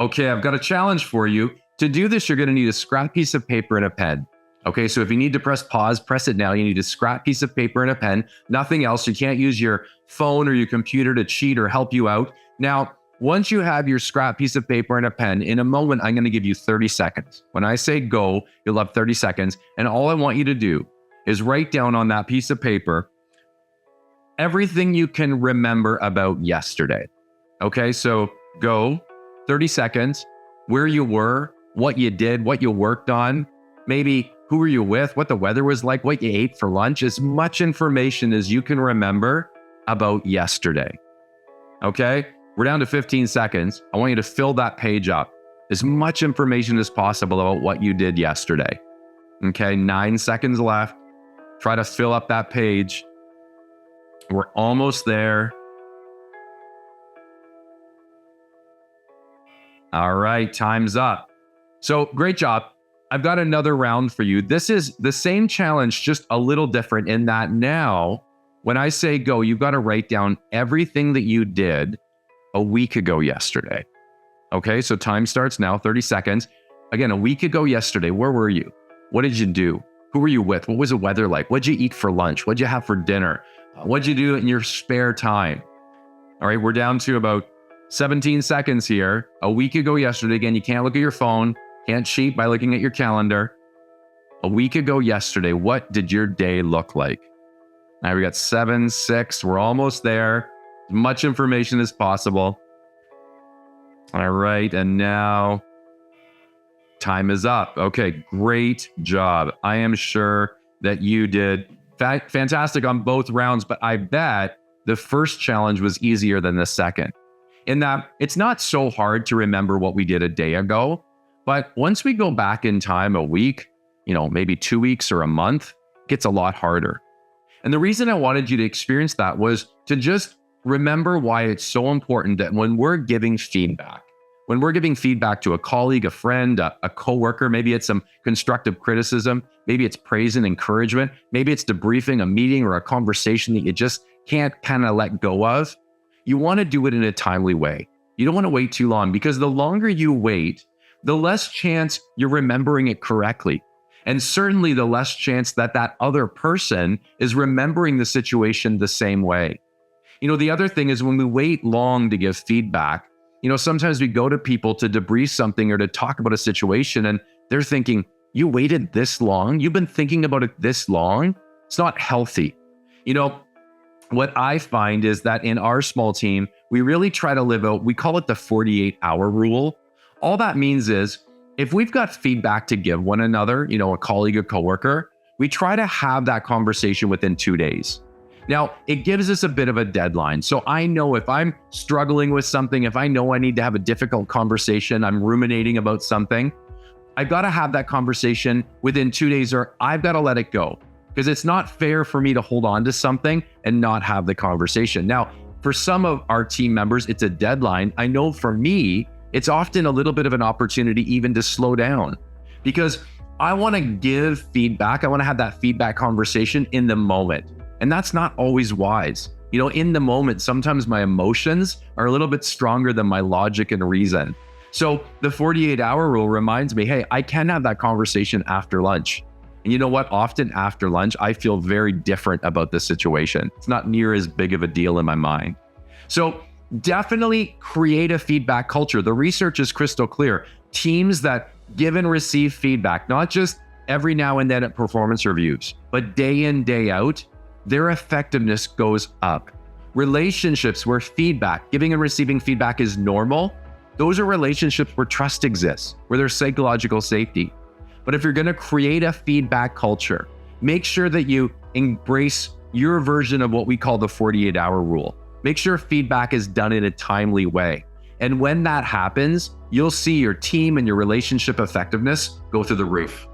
Okay, I've got a challenge for you. To do this, you're going to need a scrap piece of paper and a pen. Okay, so if you need to press pause, press it now. You need a scrap piece of paper and a pen, nothing else. You can't use your phone or your computer to cheat or help you out. Now, once you have your scrap piece of paper and a pen, in a moment, I'm going to give you 30 seconds. When I say go, you'll have 30 seconds. And all I want you to do is write down on that piece of paper everything you can remember about yesterday. Okay, so go, 30 seconds, where you were, what you did, what you worked on, maybe who were you with, what the weather was like, what you ate for lunch, as much information as you can remember about yesterday. Okay, we're down to 15 seconds. I want you to fill that page up. As much information as possible about what you did yesterday. Okay, 9 seconds left. Try to fill up that page. We're almost there. All right, time's up. So great job. I've got another round for you. This is the same challenge, just a little different in that now, when I say go, you've got to write down everything that you did a week ago yesterday. Okay, so time starts now, 30 seconds. Again, a week ago yesterday, where were you? What did you do? Who were you with? What was the weather like? What'd you eat for lunch? What'd you have for dinner? What'd you do in your spare time? All right, we're down to about 17 seconds here. A week ago yesterday, again, you can't look at your phone, can't cheat by looking at your calendar. A week ago yesterday, what did your day look like? Now we got 7, 6, we're almost there. As much information as possible. All right, and now time is up. Okay, great job. I am sure that you did fantastic on both rounds, but I bet the first challenge was easier than the second. In that it's not so hard to remember what we did a day ago, but once we go back in time a week, maybe 2 weeks or a month, it gets a lot harder. And the reason I wanted you to experience that was to just remember why it's so important that when we're giving feedback to a colleague, a friend, a coworker, maybe it's some constructive criticism, maybe it's praise and encouragement, maybe it's debriefing a meeting or a conversation that you just can't kind of let go of. You want to do it in a timely way. You don't want to wait too long, because the longer you wait, the less chance you're remembering it correctly. And certainly the less chance that that other person is remembering the situation the same way. The other thing is when we wait long to give feedback, sometimes we go to people to debrief something or to talk about a situation, and they're thinking, you waited this long? You've been thinking about it this long? It's not healthy. What I find is that in our small team, we really try to live out, we call it the 48-hour rule. All that means is if we've got feedback to give one another, a colleague, a coworker, we try to have that conversation within 2 days. Now, it gives us a bit of a deadline. So I know if I'm struggling with something, if I know I need to have a difficult conversation, I'm ruminating about something, I've got to have that conversation within 2 days, or I've got to let it go, because it's not fair for me to hold on to something and not have the conversation. Now, for some of our team members, it's a deadline. I know for me, it's often a little bit of an opportunity even to slow down, because I want to give feedback. I want to have that feedback conversation in the moment. And that's not always wise. In the moment, sometimes my emotions are a little bit stronger than my logic and reason. So the 48-hour rule reminds me, hey, I can have that conversation after lunch. And you know what? Often after lunch, I feel very different about the situation. It's not near as big of a deal in my mind. So definitely create a feedback culture. The research is crystal clear. Teams that give and receive feedback, not just every now and then at performance reviews, but day in, day out, their effectiveness goes up. Relationships where giving and receiving feedback is normal, those are relationships where trust exists, where there's psychological safety. But if you're going to create a feedback culture, make sure that you embrace your version of what we call the 48-hour rule. Make sure feedback is done in a timely way. And when that happens, you'll see your team and your relationship effectiveness go through the roof.